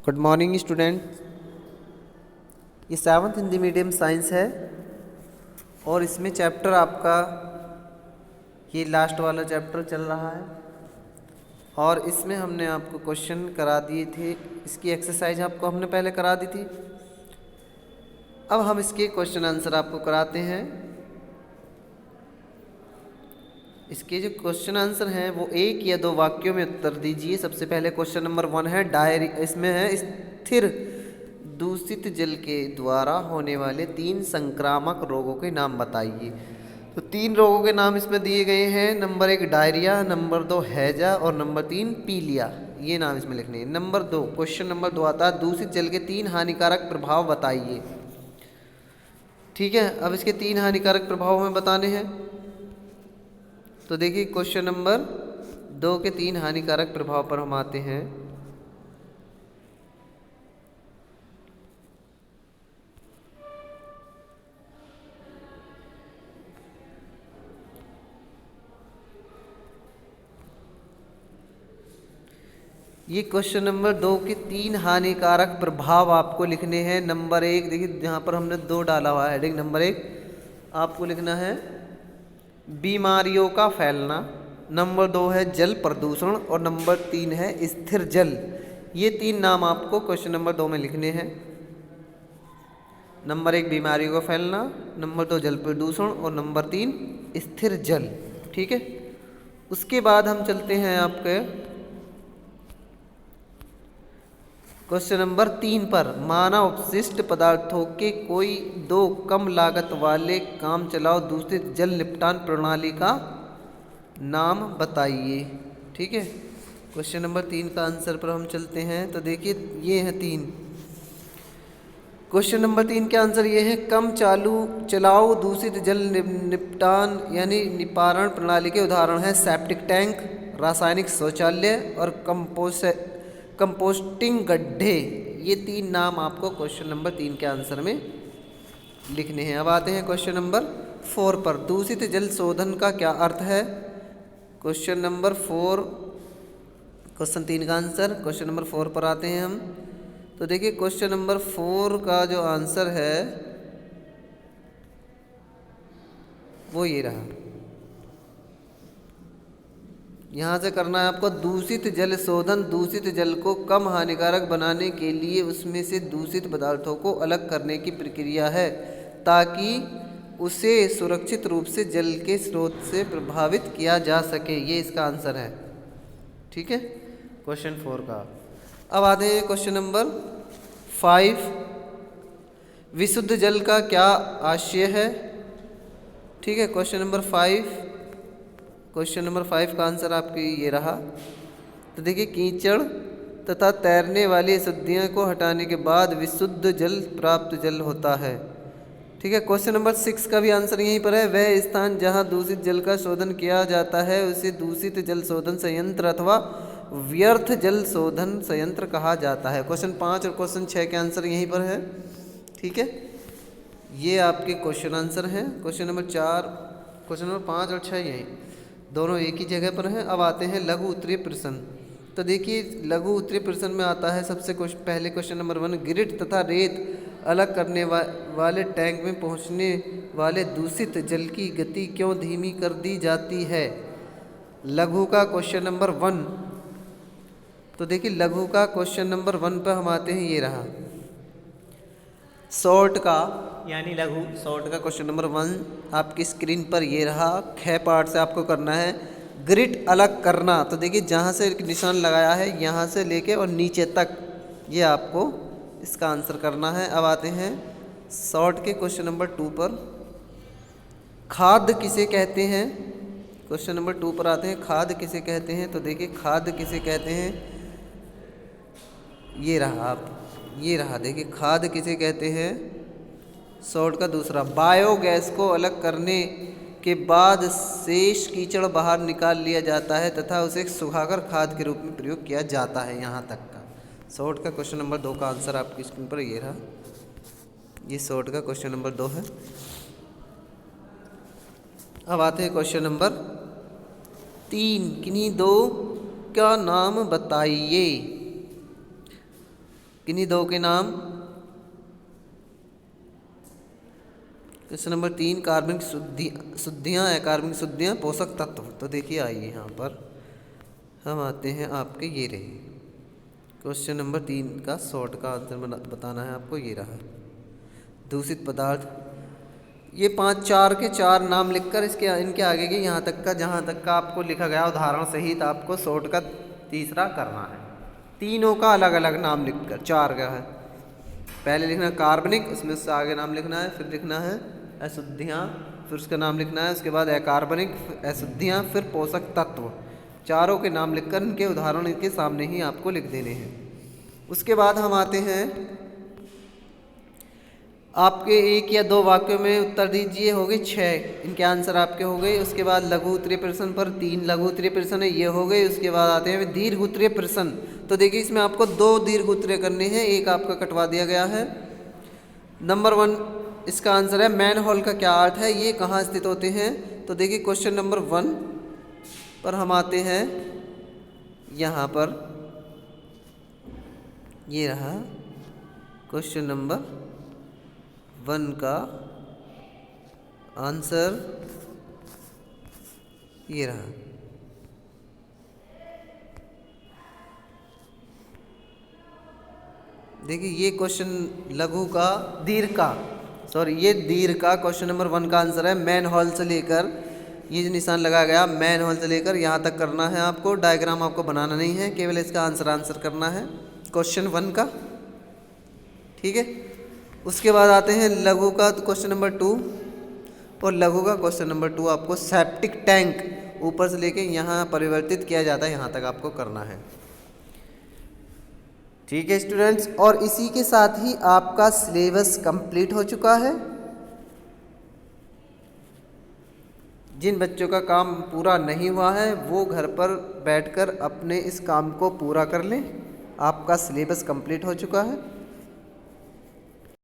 Good morning student. ये 7th Hindi medium science है और इसमें चैप्टर आपका ये लास्ट वाला चैप्टर चल रहा है और इसमें हमने आपको क्वेश्चन करा दिए थे। इसकी एक्सरसाइज आपको हमने पहले करा दी थी। अब हम इसके क्वेश्चन आंसर आपको कराते हैं। इसके जो क्वेश्चन आंसर हैं वो एक या दो वाक्यों में उत्तर दीजिए। सबसे पहले क्वेश्चन नंबर 1 है डायरी, इसमें है स्थिर दूषित जल के द्वारा होने वाले 3 संक्रामक रोगों के नाम बताइए। तो 3 रोगों के नाम इसमें दिए गए हैं। नंबर 1 डायरिया, नंबर 2 हैजा और नंबर 3 पीलिया। ये नाम इसमें लिखने हैं। नंबर 2 क्वेश्चन नंबर 2 आता है दूषित जल के 3 हानिकारक प्रभाव बताइए। ठीक है, अब इसके 3 हानिकारक प्रभाव हमें बताने हैं। तो देखिए क्वेश्चन नंबर 2 के 3 हानिकारक प्रभाव पर हम आते हैं। ये क्वेश्चन नंबर 2 के 3 हानिकारक प्रभाव आपको लिखने हैं। नंबर 1 देखिए यहाँ पर हमने 2 डाला हुआ है हेडिंग। नंबर 1 आपको लिखना है बीमारियों का फैलना, नंबर 2 है जल प्रदूषण और नंबर 3 है स्थिर जल। ये 3 नाम आपको क्वेश्चन नंबर 2 में लिखने हैं। नंबर 1 बीमारियों का फैलना, नंबर 2 जल प्रदूषण और नंबर 3 स्थिर जल। ठीक है, उसके बाद हम चलते हैं आपके क्वेश्चन नंबर 3 पर। मानव अपशिष्ट पदार्थों के कोई 2 कम लागत वाले काम चलाओ दूषित जल निपटान प्रणाली का नाम बताइए। ठीक है, क्वेश्चन नंबर 3 का आंसर पर हम चलते हैं। तो देखिए ये है 3। क्वेश्चन नंबर 3 के आंसर ये है कम चलाओ दूषित जल निपटान यानी निपारण प्रणाली के उदाहरण हैं सेप्टिक टैंक, रासायनिक शौचालय और कंपोस्टिंग गड्ढे। ये 3 नाम आपको क्वेश्चन नंबर 3 के आंसर में लिखने हैं। अब आते हैं क्वेश्चन नंबर 4 पर। दूषित जल शोधन का क्या अर्थ है? क्वेश्चन नंबर 4 क्वेश्चन 3 का आंसर। क्वेश्चन नंबर 4 पर आते हैं हम। तो देखिए क्वेश्चन नंबर 4 का जो आंसर है वो ये रहा। यहाँ से करना है आपको दूषित जल शोधन। दूषित जल को कम हानिकारक बनाने के लिए उसमें से दूषित पदार्थों को अलग करने की प्रक्रिया है ताकि उसे सुरक्षित रूप से जल के स्रोत से प्रभावित किया जा सके। ये इसका आंसर है। ठीक है, क्वेश्चन 4 का। अब आते हैं क्वेश्चन नंबर 5। विशुद्ध जल का क्या आशय है? ठीक है, क्वेश्चन नंबर 5। क्वेश्चन नंबर 5 का आंसर आपकी ये रहा। तो देखिए कीचड़ तथा तैरने वाली अशुद्धियों को हटाने के बाद विशुद्ध जल प्राप्त जल होता है। ठीक है, क्वेश्चन नंबर 6 का भी आंसर यहीं पर है। वह स्थान जहां दूषित जल का शोधन किया जाता है उसे दूषित जल शोधन संयंत्र अथवा व्यर्थ जल शोधन संयंत्र कहा जाता है। क्वेश्चन 5 और क्वेश्चन 6 के आंसर यहीं पर है। ठीक है, ये आपके क्वेश्चन आंसर हैं। क्वेश्चन नंबर 4, क्वेश्चन नंबर 5 और 6 यहीं दोनों एक ही जगह पर हैं। अब आते हैं लघु उत्तरीय प्रश्न। तो देखिए लघु उत्तरीय प्रश्न में आता है सबसे पहले क्वेश्चन नंबर 1 ग्रिड तथा रेत अलग करने वाले टैंक में पहुंचने वाले दूषित जल की गति क्यों धीमी कर दी जाती है? लघु का क्वेश्चन नंबर 1। तो देखिए लघु का क्वेश्चन नंबर 1 पर हम आते हैं। ये रहा शॉर्ट का यानी लघु शॉर्ट का क्वेश्चन नंबर 1 आपकी स्क्रीन पर ये रहा। ख पार्ट से आपको करना है ग्रिड अलग करना। तो देखिए जहाँ से निशान लगाया है यहाँ से लेके और नीचे तक ये आपको इसका आंसर करना है। अब आते हैं शॉर्ट के क्वेश्चन नंबर 2 पर। खाद किसे कहते हैं? क्वेश्चन नंबर 2 पर आते हैं खाद किसे कहते हैं? तो देखिए खाद किसे कहते हैं, ये रहा ये रहा। देखिए खाद किसे कहते हैं? शॉर्ट का दूसरा बायोगैस को अलग करने के बाद शेष कीचड़ बाहर निकाल लिया जाता है तथा उसे सुखाकर खाद के रूप में प्रयोग किया जाता है। यहाँ तक का शॉर्ट का क्वेश्चन नंबर 2 का आंसर आपकी स्क्रीन पर ये रहा। ये शॉर्ट का क्वेश्चन नंबर 2 है। अब आते हैं क्वेश्चन नंबर 3। किन्हीं 2 का नाम बताइए। किन्हीं दो के नाम। क्वेश्चन नंबर 3, कार्बनिक शुद्धियाँ अकार्बनिक शुद्धियाँ पोषक तत्व। तो देखिए आइए यहाँ पर हम आते हैं आपके, ये रहे क्वेश्चन नंबर 3 का शॉर्ट का आंसर बताना है आपको। ये रहा दूषित पदार्थ। ये 5 4 के 4 नाम लिखकर इसके इनके आगे के यहाँ तक का, जहाँ तक का आपको लिखा गया उदाहरण सहित आपको शॉर्ट का तीसरा करना है। तीनों का अलग अलग नाम लिखकर, 4 का है। पहले लिखना है कार्बनिक, उसमें से आगे नाम लिखना है, फिर लिखना है अशुद्धियाँ, फिर उसका नाम लिखना है, उसके बाद अकार्बनिक, अशुद्धियाँ, फिर पोषक तत्व। चारों के नाम लिखकर इनके उदाहरण इनके सामने ही आपको लिख देने हैं। उसके बाद हम आते हैं आपके 1 या 2 वाक्यों में उत्तर दीजिए। हो गए 6 इनके आंसर आपके हो गए। उसके बाद लघु उत्तरीय प्रश्न पर 3 लघु उत्तरीय प्रश्न है, ये हो गए। उसके बाद आते हैं दीर्घ उत्तरीय प्रश्न। तो देखिए इसमें आपको 2 दीर्घ उत्तरीय करने हैं, एक आपका कटवा दिया गया है। नंबर 1 इसका आंसर है मैन होल का क्या अर्थ है, ये कहाँ स्थित होते हैं। तो देखिए क्वेश्चन नंबर 1 पर हम आते हैं यहाँ पर, ये रहा क्वेश्चन नंबर 1 का आंसर, ये रहा। देखिए ये क्वेश्चन लघु का दीर्घ का, सॉरी ये दीर्घ का क्वेश्चन नंबर 1 का आंसर है। मैन होल से लेकर, ये जो निशान लगाया गया मैन होल से लेकर यहाँ तक करना है आपको। डायग्राम आपको बनाना नहीं है, केवल इसका आंसर करना है क्वेश्चन 1 का, ठीक है। उसके बाद आते हैं लघु का क्वेश्चन नंबर 2, और लघु का क्वेश्चन नंबर 2 आपको सेप्टिक टैंक ऊपर से लेके यहाँ परिवर्तित किया जाता है, यहाँ तक आपको करना है, ठीक है स्टूडेंट्स। और इसी के साथ ही आपका सिलेबस कंप्लीट हो चुका है। जिन बच्चों का काम पूरा नहीं हुआ है वो घर पर बैठकर अपने इस काम को पूरा कर लें। आपका सिलेबस कंप्लीट हो चुका है।